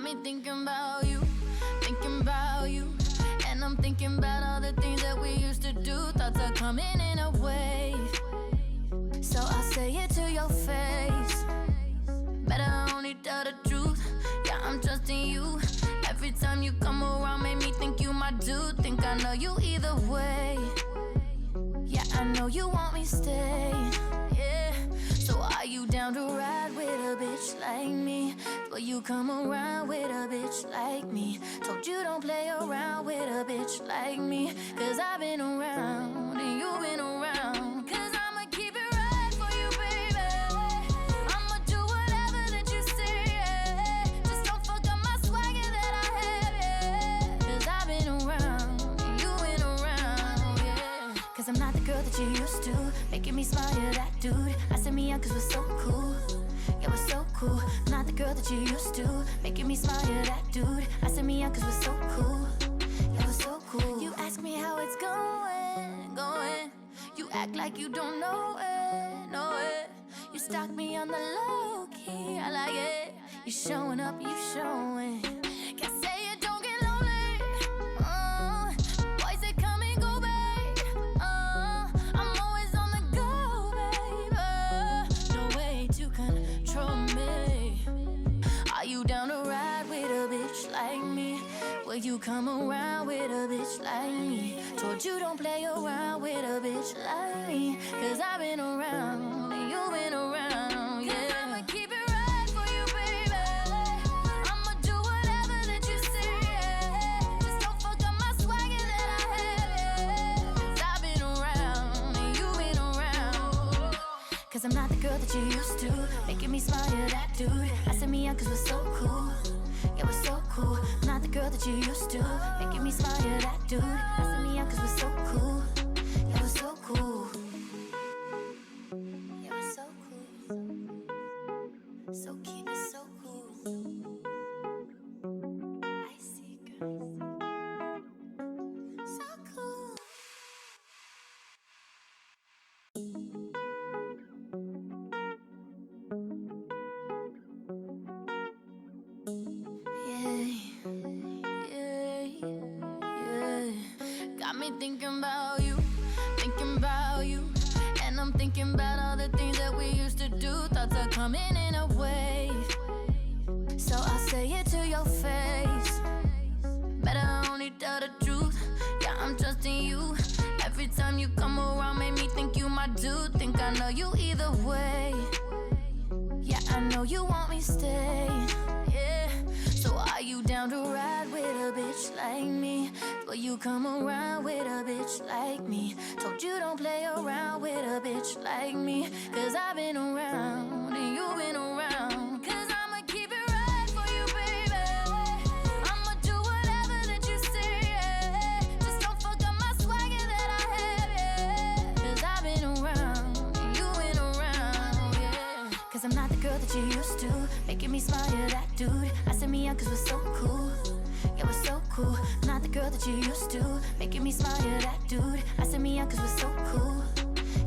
me thinking about you, and I'm thinking about all the things that we used to do. Thoughts are coming in a wave, so I'll say it to your face. Better only tell the truth. Yeah, I'm trusting you. Every time you come around, make me think you my dude. Think I know you either way. Yeah, I know you want me stay. Yeah, so are you down to ride with a bitch like me? Will you come around with a bitch like me? Told you don't play around with a bitch like me. Cause I've been around and you've been around. Cause I'ma keep it right for you, baby. I'ma do whatever that you say, yeah. Just don't fuck up my swagger that I have, yeah. Cause I've been around and you've been around, yeah. Cause I'm not the girl that you used to, making me smile, you're that dude. I send me out cause we're so cool. Yeah, we're so cool. Not the girl that you used to, making me smile, you're that dude. I send me out cause we're so cool. Yeah, we're so cool. You ask me how it's going. You act like you don't know it. You stalk me on the low key, I like it. You showing up, you showing. Can't say it, don't get lonely. Boys they come and go, babe. I'm always on the go, babe. No way to control me. Are you down to ride with a bitch like me? Will you come around with a bitch like me? Told you don't play around with a bitch like me. Cause I've been around and you've been around, yeah. Cause I'ma keep it right for you, baby. I'ma do whatever that you say, yeah. Just don't fuck up my swagger that I have, yeah. Cause I've been around and you've been around. Cause I'm not the girl that you used to, making me smile, you're that dude. I send me out cause we're so cool. Yeah, we're so cool. Not the girl that you used to, making me smile, you're that dude. I send me out cause we're so cool. Yeah, we're so cool. Yeah, we're so cool. So keep it so cool. I see, girls. So cool. Got me thinking about you, and I'm thinking about all the things that we used to do. Thoughts are coming in a wave, so I'll say it to your face. Better only tell the truth. Yeah, I'm trusting you. Every time you come around, make me think you my dude. Think I know you either way. Yeah, I know you want me stay. Yeah, so are you down to ride with a bitch like me? Will you come around with a bitch like me? Told you don't play around with a bitch like me. Cause I've been around and you've been around. Cause I'ma keep it right for you, baby. I'ma do whatever that you say, yeah. Just don't fuck up my swagger that I have, yeah. Cause I've been around and you've been around, yeah. Cause I'm not the girl that you used to, making me smile, you're that dude. I send me out cause we're so cool. Yeah, we're so cool. Not the girl that you used to, making me smile, you're that dude. I send me out cause we're so cool.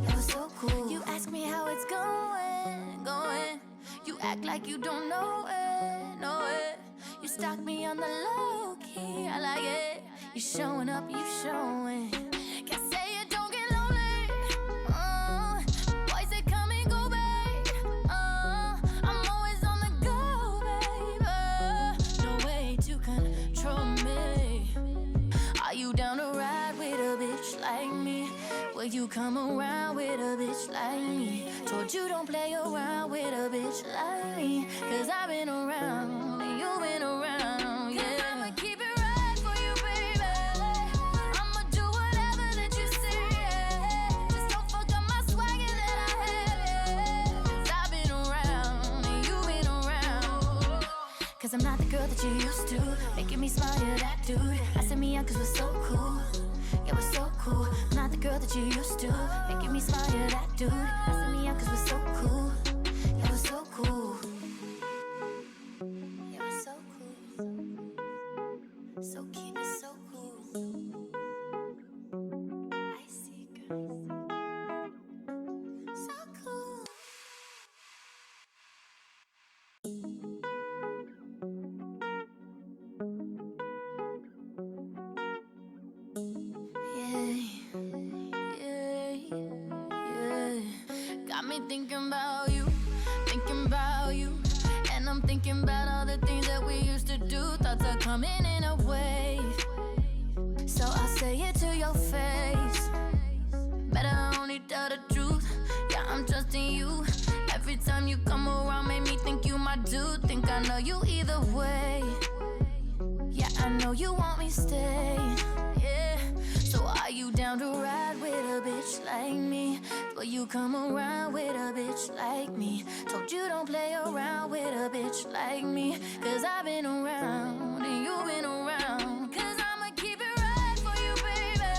Yeah, we're so cool. You ask me how it's going. You act like you don't know it. You stalk me on the low key, I like it. You showing up, you showing. Can't say it, don't get lonely. Boys they come and go, babe. I'm always on the go, babe. No way to control me. Are you down to ride with a bitch like me? Will you come around with a bitch like me? Told you don't play around with a bitch like me. Cause I've been around and you've been around, yeah. Cause I'ma keep it right for you, baby. I'ma do whatever that you say, yeah. Just don't fuck up my swagger that I have, yeah. Cause I've been around and you've been around. Cause I'm not the girl that you used to, making me smile, you're that dude. I send me out cause we're so cool. Yeah, we're so cool. Not the girl that you used to, making me smile, you're that dude. I send me out cause we're so cool. Yeah, we're so cool. Yeah, we're so cool. So keep it so cool. I see, girls. So cool. me thinking about you, thinking about you. And I'm thinking about all the things that we used to do. Thoughts are coming in a wave, so I'll say it to your face. Better only tell the truth. Yeah, I'm trusting you. Every time you come around, make me think you my dude. Think I know you either way. Yeah, I know you want me stay. Yeah, so are you down to ride with a bitch like me? Will you come around with a bitch like me? Told you don't play around with a bitch like me. Cause I've been around and you've been around. Cause I'ma keep it right for you, baby.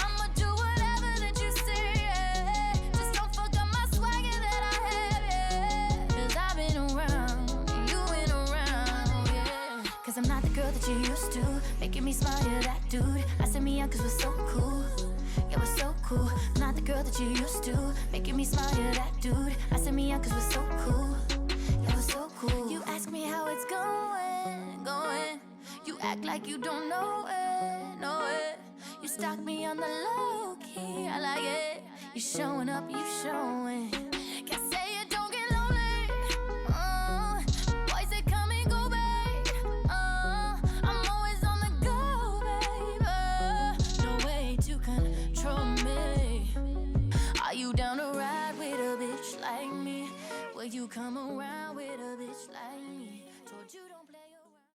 I'ma do whatever that you say, yeah. Just don't fuck up my swagger that I have, yeah. Cause I've been around and you've been around, yeah. Cause I'm not the girl that you used to, making me smile, you're that dude. I said me out cause we're so cool. Yeah, we're so cool. I'm not the girl that you used to, making me smile, you're that dude. I said me out cause we're so cool. Yeah, we're so cool. You ask me how it's going. You act like you don't know it. You stalk me on the low key, I like it. You showing up, you showing.